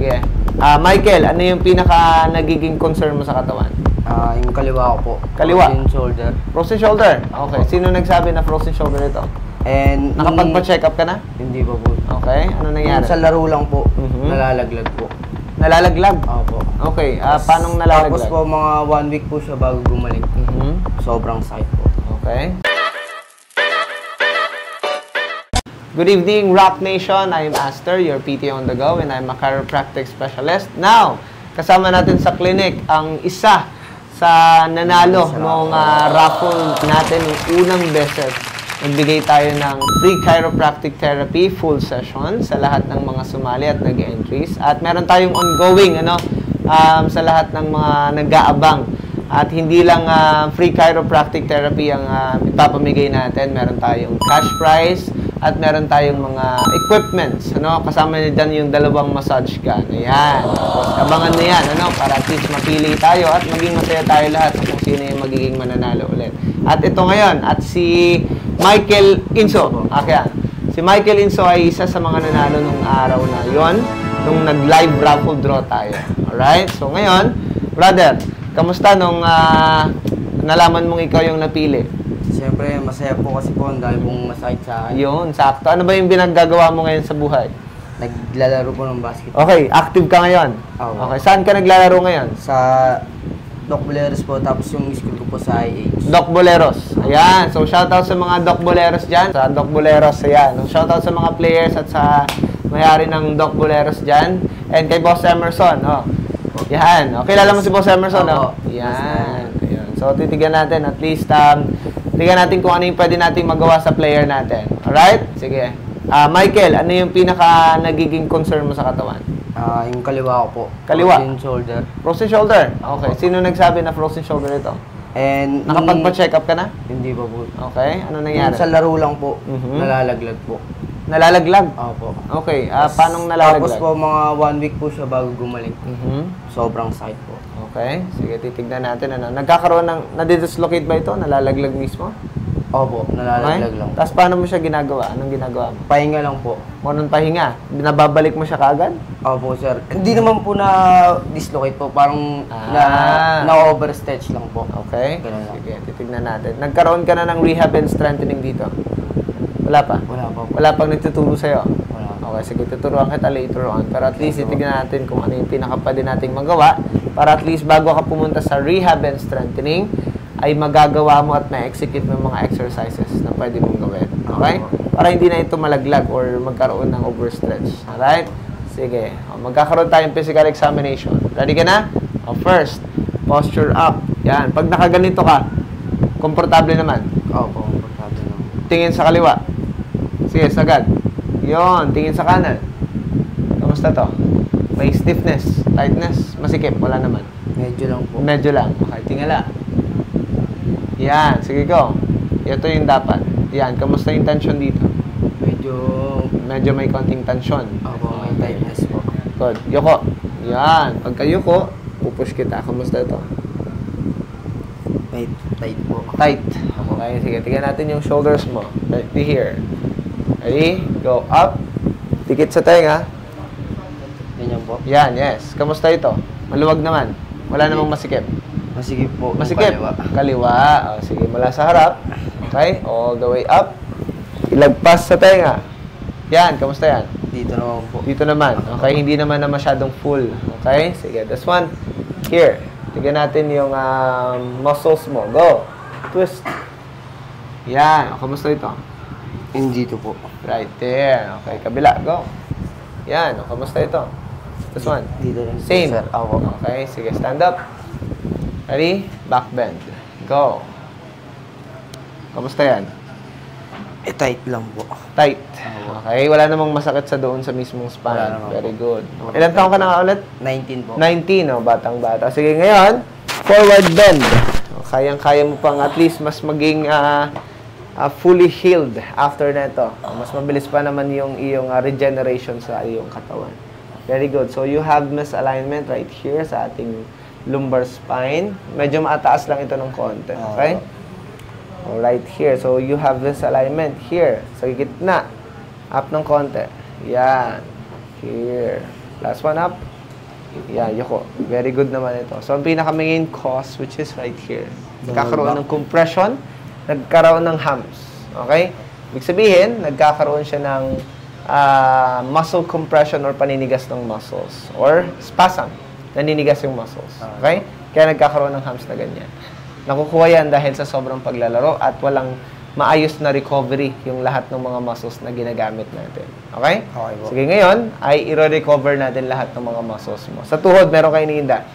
Sige. Michael, ano yung pinaka nagiging concern mo sa katawan? Yung kaliwa ko po. Kaliwa? Frozen shoulder. Frozen shoulder? Okay. Sino nagsabi na frozen shoulder ito? And Nakapagpa-check up ka na? Hindi pa po. Okay. Ano nangyari? Sa laro lang po, nalalaglag po. Nalalaglag? Opo. Okay. Paano nalalaglag? Tapos po, mga 1 week po siya bago gumaling. Sobrang sakit po. Okay. Good evening, Rock Nation. I am Aster, your PT on the go, and I'm a chiropractic specialist. Now, kasama natin sa clinic ang isa sa nanalo ng raffle natin yung unang beses. Nagbigay tayo ng free chiropractic therapy full session sa lahat ng mga sumali at nag-entries. At meron tayong ongoing sa lahat ng mga nag-aabang. At hindi lang free chiropractic therapy ang ipapamigay natin. Meron tayong cash prize at meron tayong mga equipments. Kasama niya dyan yung dalawang massage gun. Ayan. Tapos abangan na yan para at least mapili tayo at maging masaya tayo lahat sa kung sino yung magiging mananalo ulit. At ito ngayon, at si Michael Inso. Okay. Si Michael Inso ay isa sa mga nanalo nung araw na yon, nung nag-live raffle draw tayo. Alright? So ngayon, brother, kamusta nung nalaman mong ikaw yung napili? Siyempre, masaya po kasi po, ang dami pong masakit sa akin. Yun, sakto. Ano ba yung binaggagawa mo ngayon sa buhay? Naglalaro po ng basketball. Okay, active ka ngayon? Okay, saan ka naglalaro ngayon? Sa Doc Boleros po, tapos yung school ko po sa IH. Doc Boleros. Ayan, so shoutout sa mga Doc Boleros dyan. Sa Doc Boleros, ayan. Shoutout sa mga players at sa may-ari ng Doc Boleros dyan. And kay Boss Emerson, Yan. Kilala mo si Boss Emerson, Yan. Ayan. So, titignan natin at least, tignan natin kung ano yung pwede nating magawa sa player natin. Alright? Sige. Michael, ano yung pinaka nagiging concern mo sa katawan? Yung kaliwa ko po. Kaliwa? Frozen shoulder. Frozen shoulder? Okay. Sino nagsabi na frozen shoulder ito? And Nakapagpa-check up ka na? Hindi pa po. Okay. Ano nangyari? Sa laro lang po, nalalaglag po. Nalalaglag? Opo. Okay. Paano nalalaglag? Tapos po, mga 1 week po siya bago gumaling. Sobrang sakit po. Okay. Sige, titignan natin. Nagkakaroon ng, nadidislocate ba ito? Nalalaglag mismo? Opo, nalalaglag lang. Tapos paano mo siya ginagawa? Anong ginagawa mo? Pahinga lang po. Anong pahinga? Nababalik mo siya kaagad? Opo, sir. Hindi naman po na-dislocate po. Parang na-overstretch lang po. Okay. Ganun lang. Sige, titignan natin. Nagkaroon ka na ng rehab and strengthening dito? Wala pa? Wala pa po. Wala pang nagtuturo sa'yo? Wala. Okay, sige, tuturuan kita later on. Pero at least, titignan natin kung ano yung pinaka-pwede nating magawa para at least bago ka pumunta sa rehab and strengthening, ay magagawa mo at ma-execute mo yung mga exercises na pwede mong gawin. Okay? Para hindi na ito malaglag or magkaroon ng overstretch. Alright? Sige. Magkakaroon tayong physical examination. Ready ka na? First, posture up. Yan. Pag nakaganito ka, komportable naman. Opo, komportable naman. Tingin sa kaliwa. Sige, sagad. Yon, tingin sa kanan. Kamusta to? May stiffness, tightness, masikip, wala naman. Medyo lang po. Medyo lang. Okay, tingala. Yan, sige go. Ito yung dapat. Yan, kamusta yung tension dito? Medyo may konting tension. Opo, may tightness po. Good. Yoko. Yan. Pagka yuko, pupush kita. Kamusta ito? May tight po. Tight. Okay, sige. Tingnan natin yung shoulders mo. Right here. Ready? Go up. Dikit sa tenga. Ganyan po. Yan, yes. Kamusta ito? Maluwag naman. Wala namang masikip. Masikip po. Masikip. Kaliwa. Sige, mula sa harap. Okay? All the way up. Ilagpas sa tenga. Yan, kamusta yan? Dito naman po. Dito naman. Okay, hindi naman na masyadong full. Okay? Sige, this one. Here. Tignan natin yung muscles mo. Go. Twist. Yan. Kamusta ito? Dito po. Right there. Okay, kabila. Go. Yan. Kamusta ito? This one. Dito rin. Same. Sir. Opo. Okay, sige. Stand up. Ready? Back bend. Go. Kamusta yan? Tight lang po. Tight. Okay, wala namang masakit sa doon sa mismong spine. Wala naman Very po. good. Ilan taon ka na nga ulit? 19 po. 19, batang-bata. Sige, ngayon, forward bend. Kayang-kaya mo pang at least mas maging fully healed after neto. Mas mabilis pa naman yung iyong regeneration sa iyong katawan. Very good. So, you have misalignment right here sa ating lumbar spine. Medyo mataas lang ito ng konti. Okay? Right here. So, you have this alignment here. Sa gitna. Up ng konti. Yan. Here. Last one up. Yan, yuko. Very good naman ito. So, ang pinaka-main cause, which is right here. Nagkakaroon ng compression, nagkaroon ng hams. Okay? Ibig sabihin, nagkakaroon siya ng muscle compression or paninigas ng muscles. Or spasm. Naninigas yung muscles. Okay? Kaya nagkakaroon ng hams na ganyan. Nakukuha yan dahil sa sobrang paglalaro at walang maayos na recovery yung lahat ng mga muscles na ginagamit natin. Okay? Okay po. Sige, ngayon ay i-recover natin lahat ng mga muscles mo. Sa tuhod, meron kayo iniinda?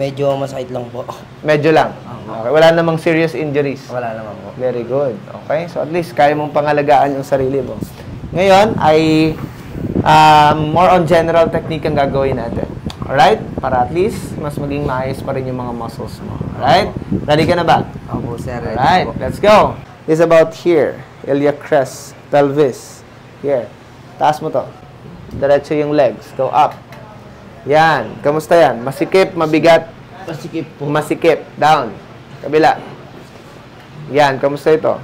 Medyo masakit lang po. Medyo lang. Okay. Wala namang serious injuries. Wala naman po. Very good. Okay? So at least kaya mong pangalagaan yung sarili mo. Ngayon ay more on general technique ang gagawin natin. Alright? Para at least mas maging maayos pa rin yung mga muscles mo. Alright? Ready ka na ba? Opo, sir. Alright, let's go. It's about here. Iliac crest, pelvis. Here. Taas mo to. Diretso yung legs. Go up. Yan. Kamusta yan? Masikip, mabigat. Masikip po. Masikip. Down. Kabila. Yan. Kamusta ito?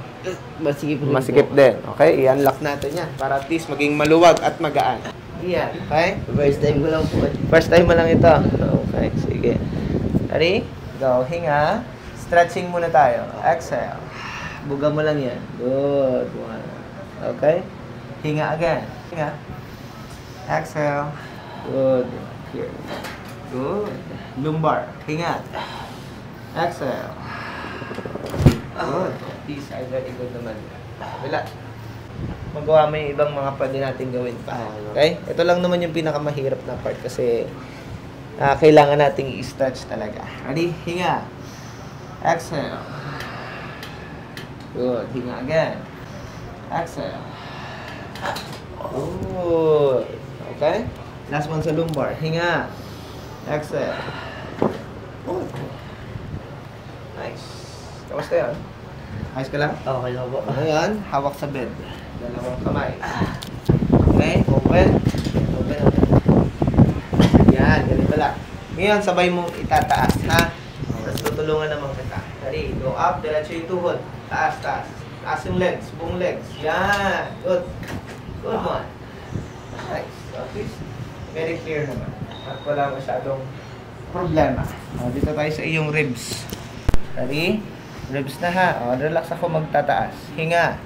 Masikip rin Masikip po. din. Okay? I-unlock natin yan. Para at least maging maluwag at magaan. Yan. Okay? First time ko lang po. First time mo lang ito. Okay. Sige. Ready? Go. Hinga. Stretching muna tayo. Exhale. Buga mo lang yan. Good. One. Okay? Hinga again. Hinga. Exhale. Good. Here. Good. Lumbar. Hinga. Exhale. Good. Peace. Ay, very good naman. Wala. Magawa mo yung ibang mga pwede natin gawin pa. Okay? Ito lang naman yung pinakamahirap na part kasi kailangan nating i-stretch talaga. Ready? Hinga. Exhale. Good. Hinga again. Exhale. Good. Okay? Last one sa lumbar. Hinga. Exhale. Good. Nice. Kamusta yan? Ayos ka lang? Okay lang po. Ngayon, hawak sa bed. Dalawang kamay. Okay? Open. Open. Yan. Ganito lang. Ngayon, sabay mong itataas, ha? Tapos tutulungan naman kita. Ready? Go up. Diretso yung tuhod. Taas, taas. Taas yung legs. Buong legs. Yan. Good. Good one. Nice. So, at least, very clear naman. At wala masyadong problema. Dito tayo sa iyong ribs. Ready? Ribs na ha. Relax ako magtataas. Hinga.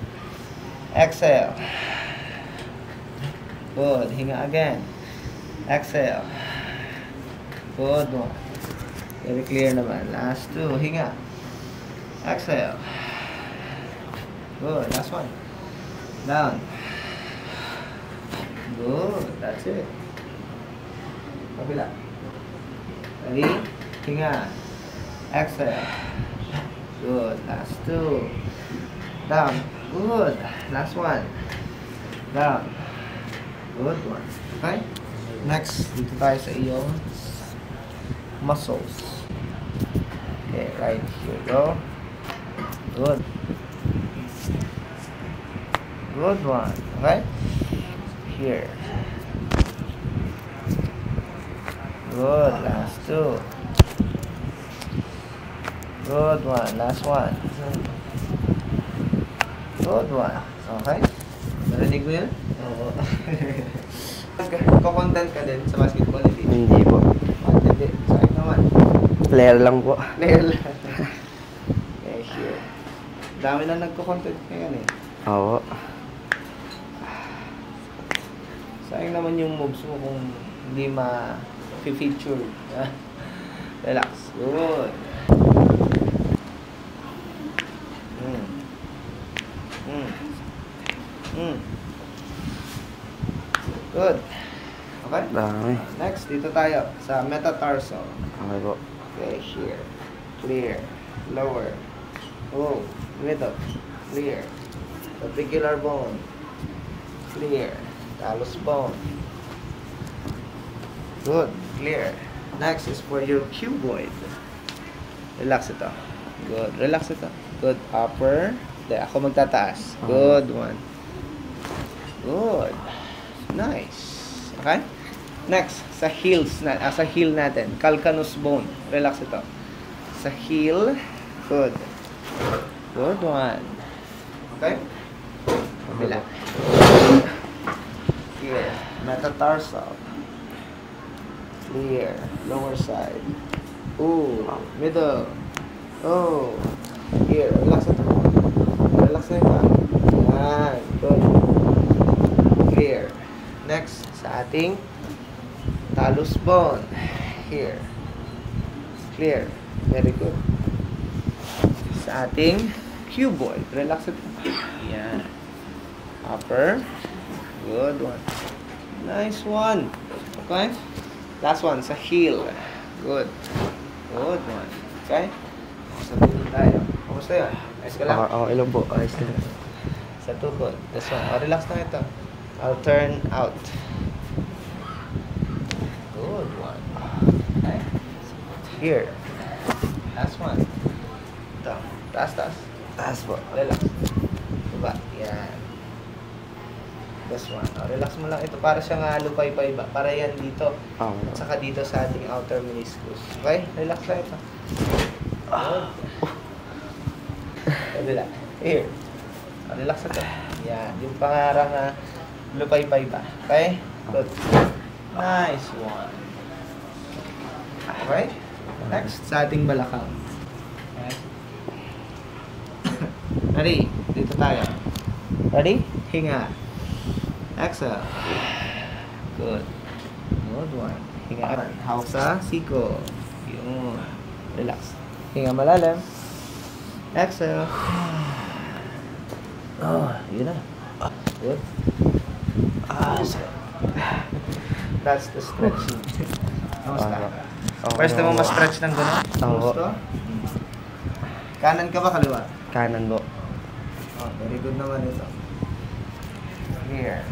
Exhale. Good. Hinga again. Exhale. Good one. Very clear naman. Last two. Hinga. Exhale. Good. Last one. Down. Good. That's it. Kabila. Ready? Hinga. Exhale. Good. Last two. Down. Good. Last one. Down. Good one. Okay? Next, dito tayo sa iyong muscles. Okay, right here. Go. Good. Good one. Okay? Here. Good. Last two. Good one. Last one. Good one. Okay? Narinig mo yun? Oo. Ko-content ka din sa basketball, hindi? Hindi po. Hindi. Sa'yo naman. Player lang po. Player lang. Okay, here. Dami na nagko-content ngayon eh. Oo. Sayang naman yung moves mo kung hindi ma-feature. Relax. Good. Good. Okay? Dami. Next, dito tayo sa metatarsal. Okay po. Okay, here. Clear. Lower. Oh, middle. Clear. Particular bone. Clear. Talus bone. Good. Clear. Next is for your cuboid. Relax ito. Good. Relax ito. Good. Upper. Hindi, ako magtataas. Good one. Good. Nice. Okay? Next, sa heels sa heel natin. Calcaneus bone. Relax ito. Sa heel. Good. Good one. Okay? Kabila. Here. Metatarsal. Clear. Lower side. Ooh. Middle. Oh. Here. Relax na ito. Relax na ito. Yan. Good. Clear. Next, sa ating talus bone. Here. Clear. Very good. Sa ating cuboid. Relax ito. Yan. Upper. Good one. Nice one. Okay? Last one, sa heel. Good. Good one. Okay? Sa tuhod tayo. Kamusta yun? Ayos ka lang? Okay lang po. Ayos lang. Sa tuhod. This one. Relax lang ito. I'll turn out. Good one. Okay? Here. Last one. Ito. Taas, taas. Taas po. Relax. Baba. Yan. This one. Relax mo lang ito. Para siyang lupay-pay ba? Para yan dito. At saka dito sa ating outer meniscus. Okay? Relax lang ito. Good. Kabila. Here. Relax ito. Yan. Yung pangarang lupay-pay ba? Okay? Good. Nice one. Okay? Next, sa ating balakang. Okay? Ready? Dito tayo. Ready? Hinga. Exhale. Good. Good one. Hinga. Hawak sa siko. Yun. Relax. Hinga malalim. Exhale. Oh, yun na. Good. That's the stretching. Kamusta? First time mo ma-stretch ng gano'n? Gusto? Kanan ka ba kaliwa? Kanan po. Oh, very good naman ito. Here.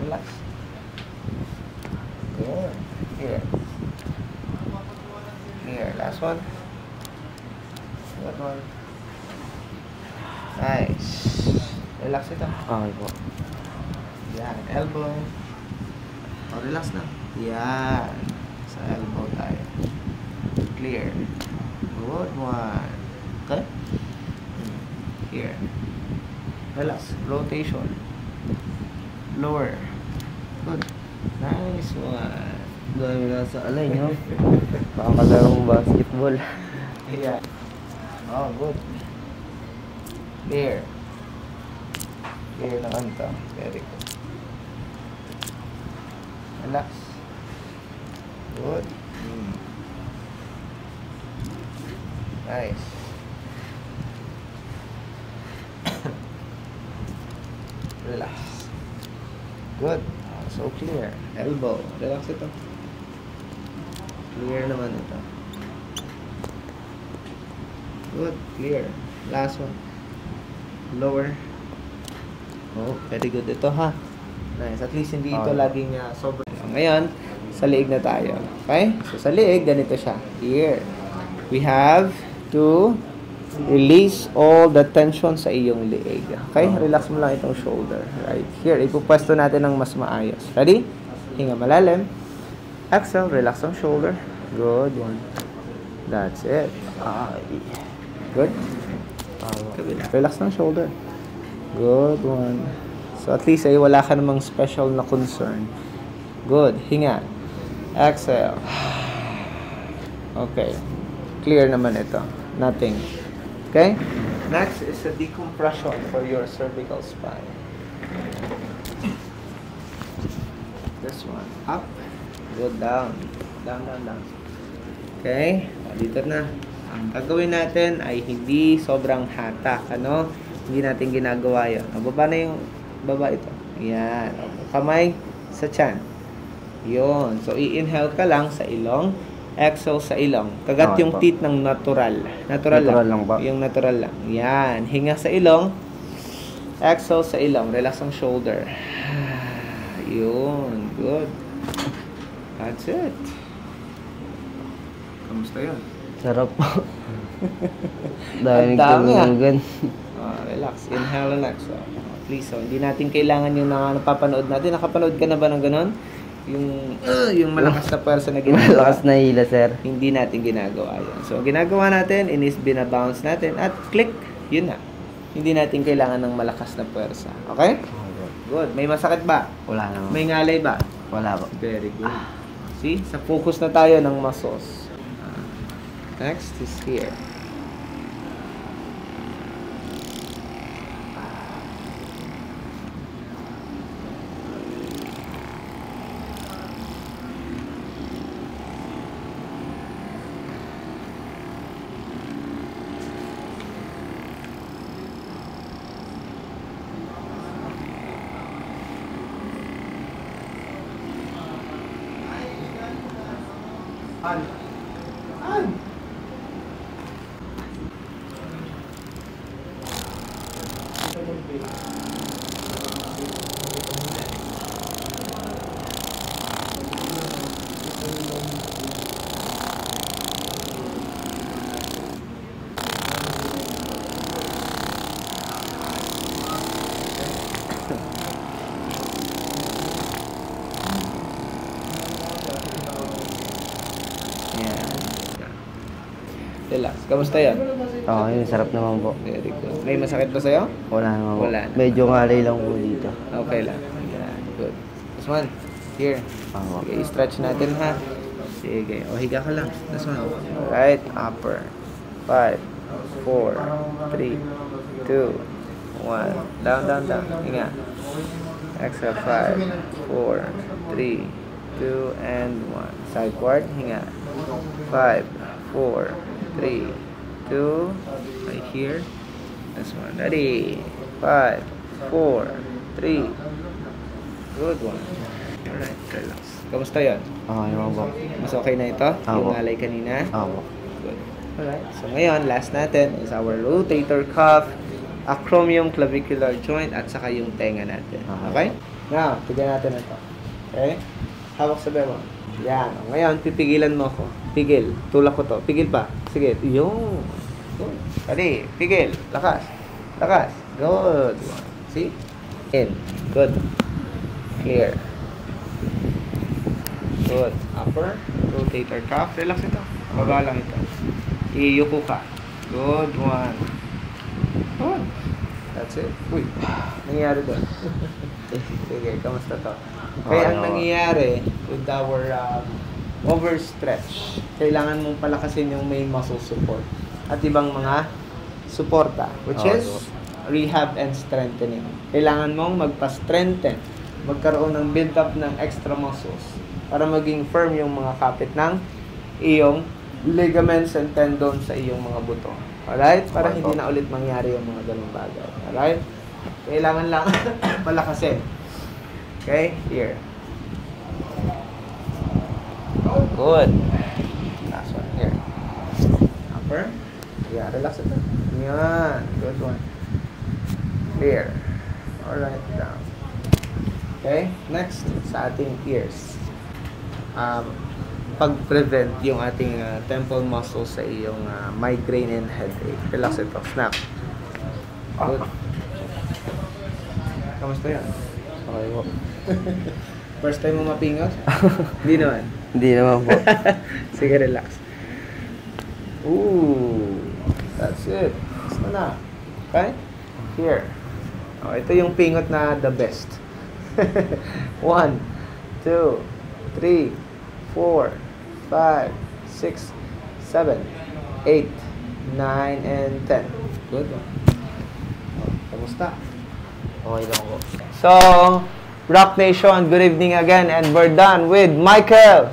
Relax. Good. Here. Here. Last one. Good one. Nice. Relax ito. Okay po. Yan. Elbow. Oh, relax na. Yan. Sa elbow tayo. Clear. Good one. Okay? Here. Relax. Rotation. Lower. Good. Nice one. Dami na sa alay nyo. Baka kalarong basketball. Yeah. Oh, good. Clear. Clear naman to. Very good. Relax. Good. Nice. Relax. Good. So clear. Elbow. Relax ito. Clear naman ito. Good. Clear. Last one. Lower. Oh, very good ito ha. Nice. At least hindi ito laging sobrang. Ngayon, sa liig na tayo. Okay? So sa liig, ganito siya. Here. We have to release all the tension sa iyong liig. Okay? Relax mo lang itong shoulder. Right here. Ipupwesto natin ng mas maayos. Ready? Hinga malalim. Exhale. Relax ang shoulder. Good one. That's it. Good. Relax ng shoulder. Good one. So at least ay wala ka namang special na concern. Good. Hinga. Exhale. Okay. Clear naman ito. Nothing. Okay? Next is a decompression for your cervical spine. This one. Up. Go down. Down, down, down. Okay? Dito na. Ang gagawin natin ay hindi sobrang hatak. Ano? Hindi natin ginagawa yun. Baba na yung baba ito. Yan. Kamay sa tiyan. Yun. So, i-inhale ka lang sa ilong. Exhale sa ilong. Kagat yung teeth ng natural. Natural lang ba? Yung natural lang. Yan. Hinga sa ilong. Exhale sa ilong. Relax ang shoulder. Yun. Good. That's it. Kamusta yun? Sarap po. Dami tulugan. Relax. Inhale and exhale. Please, hindi natin kailangan yung napapanood natin. Nakapanood ka na ba ng ganon? Yung malakas na pwersa na ginagawa. Malakas na hila, sir. Hindi natin ginagawa yun. So, ginagawa natin, is binabounce natin, at click, yun na. Hindi natin kailangan ng malakas na pwersa. Okay? Good. May masakit ba? Wala naman. May ngalay ba? Wala po. Very good. See? Sa focus na tayo ng muscles. Next is here. Relax. Kamusta yan? Okay, sarap naman po. Very good. May masakit ba sa'yo? Wala naman po. Wala na. Medyo ngalay lang po dito. Okay lang. Yan. Good. This one. Here. Oo. Sige, stretch natin ha. Sige. O, higa ka lang. This one. Right. Upper. 5, 4, 3, 2, 1. Down, down, down. Hinga. Exhale. 5, 4, 3, 2, and 1. Sideward. Hinga. 5, 4, 3, 2, right here. This one. Ready. 5, 4, 3. Good one. Alright, relax. Kamusta yan? Okay naman po. Mas okay na ito? Yung Opo. ngalay kanina? Opo. Good. Alright. So ngayon, last natin is our rotator cuff, acromion clavicular joint, at saka yung tenga natin. Okay? Now, tignan natin ito. Okay? Hawak sa bebo. Yan. O, ngayon, pipigilan mo ako. Pigil. Tulak ko to. Pigil pa. Sige. Yung. Good. Ready. Pigil. Lakas. Lakas. Good. See? In. Good. Clear. Good. Upper. Rotator cuff. Relax ito. Baba lang ito. Iyuko ka. Good one. Good. That's it. Uy. Nangyari doon. Sige. Kamusta to? Kaya ang nangyayari with our overstretch, kailangan mong palakasin yung main muscle support at ibang mga suporta, which is rehab and strengthening. Kailangan mong magpa-strengthen, magkaroon ng build-up ng extra muscles para maging firm yung mga kapit ng iyong ligaments and tendons sa iyong mga buto. Alright? Para hindi na ulit mangyari yung mga ganung bagay. Alright? Kailangan lang palakasin. Okay, here. Good. Last one, here. Upper. Yeah, relax ito. Yan. Good one. Clear. Alright, down. Okay, next, sa ating ears. Pag-prevent yung ating temple muscles sa iyong migraine and headache. Relax ito. Snap. Good. Kamusta yan? Okay po. First time mo mapingot? Hindi naman. Hindi naman po. Sige, relax. Ooh. That's it. Basta na. Okay? Here. Oh, ito yung pingot na the best. 1, 2, 3, 4, 5, 6, 7, 8, 9, and 10. Good. Oh, kamusta? Okay lang po. So, Rock Nation, good evening again, and we're done with Michael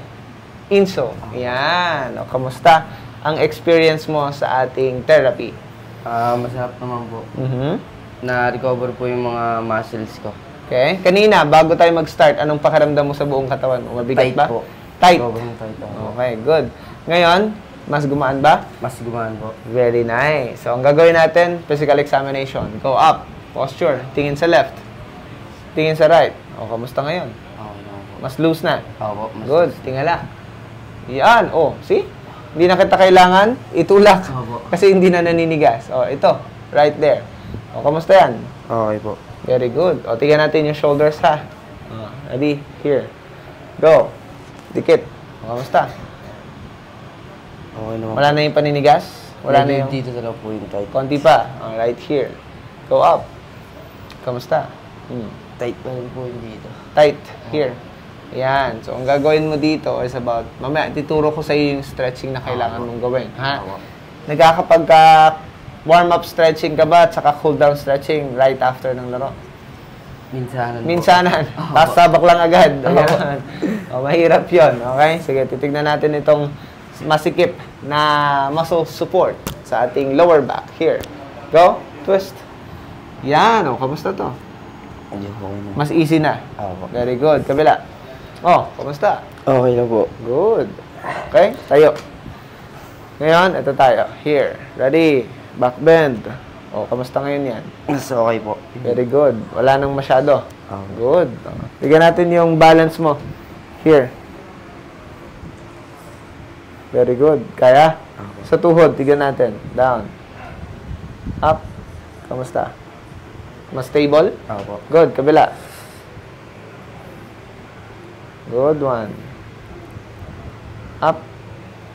Inso. Yan. O, kamusta ang experience mo sa ating therapy? Masarap naman po. Na-recover po yung mga muscles ko. Okay. Kanina, bago tayo mag-start, anong pakiramdam mo sa buong katawan mo? Mabigat Tight ba? po. Tight. Sobrang tight ako. Okay, good. Ngayon, mas gumaan ba? Mas gumaan po. Very nice. So, ang gagawin natin, physical examination. Go up. Posture. Tingin sa left. Tingin sa right. O, kamusta ngayon? Okay naman po. Mas loose na. Opo. Mas Good. Tingala. Yan. O, see? Hindi na kita kailangan itulak. Opo. Kasi hindi na naninigas. O, ito. Right there. O, kamusta yan? Okay po. Very good. O, tingnan natin yung shoulders, ha? Ready? Here. Go. Dikit. O, kamusta? Okay naman. Wala na yung paninigas? Wala na yung... Dito talaga po yung tight. Konti pa. O, right here. Go up. Kamusta? tight pa rin po yung dito. Tight. Here. Yan. So, ang gagawin mo dito is about, mamaya, tituro ko sa iyo yung stretching na kailangan mong gawin. Ha? Nagkakapag warm-up stretching ka ba at saka cool-down stretching right after ng laro? Minsanan po. Minsanan. Tapos sabak lang agad. Ayan. O, mahirap yun. Okay? Sige, titignan natin itong masikip na muscle support sa ating lower back. Here. Go. Twist. Yan. O, kamusta to? Ayun po. Mas easy na. Opo. Very good. Kabila. Oh, kamusta? Okay na po. Good. Okay, tayo. Ngayon, ito tayo. Here. Ready. Back bend. Oh, kamusta ngayon yan? Mas okay po. Very good. Wala nang masyado. Okay. Good. Bigyan natin yung balance mo. Here. Very good. Kaya? Okay. Sa tuhod, tignan natin. Down. Up. Kamusta? Mas stable? Opo. Good. Kabila. Good one. Up.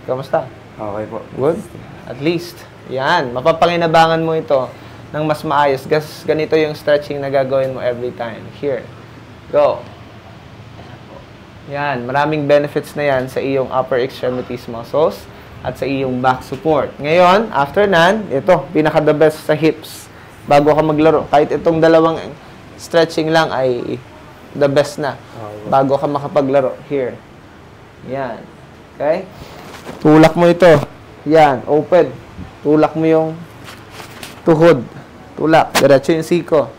Kamusta? Okay po. Good. At least. Yan. Mapapanginabangan mo ito ng mas maayos. Ganito yung stretching na gagawin mo every time. Here. Go. Yan. Maraming benefits na yan sa iyong upper extremities muscles at sa iyong back support. Ngayon, after nan, ito, pinaka-the best sa hips. Bago ka maglaro. Kahit itong dalawang stretching lang ay the best na. Bago ka makapaglaro. Here. Yan. Okay? Tulak mo ito. Yan. Open. Tulak mo yung tuhod. Tulak. Diretso yung siko.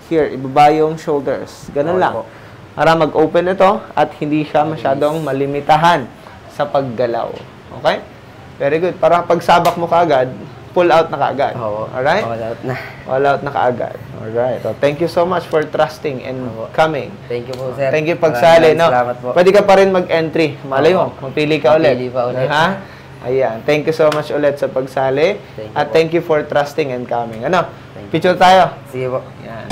Here. Ibaba yung shoulders. Ganun lang. Para mag-open ito at hindi siya masyadong malimitahan sa paggalaw. Okay? Very good. Para pagsabak mo kaagad, pull out na kaagad. Alright? All out na. All out na kaagad. Alright. So, thank you so much for trusting and coming. Thank you po, sir. Thank you pagsali. No? Salamat po. Pwede ka pa rin mag-entry. Malay mo, mapili ka ulit. Mapili pa ulit. Ha? Ayan. Thank you so much ulit sa pagsali. Thank you At po. thank you for trusting and coming. Ano? Picture tayo. Sige po. Yan.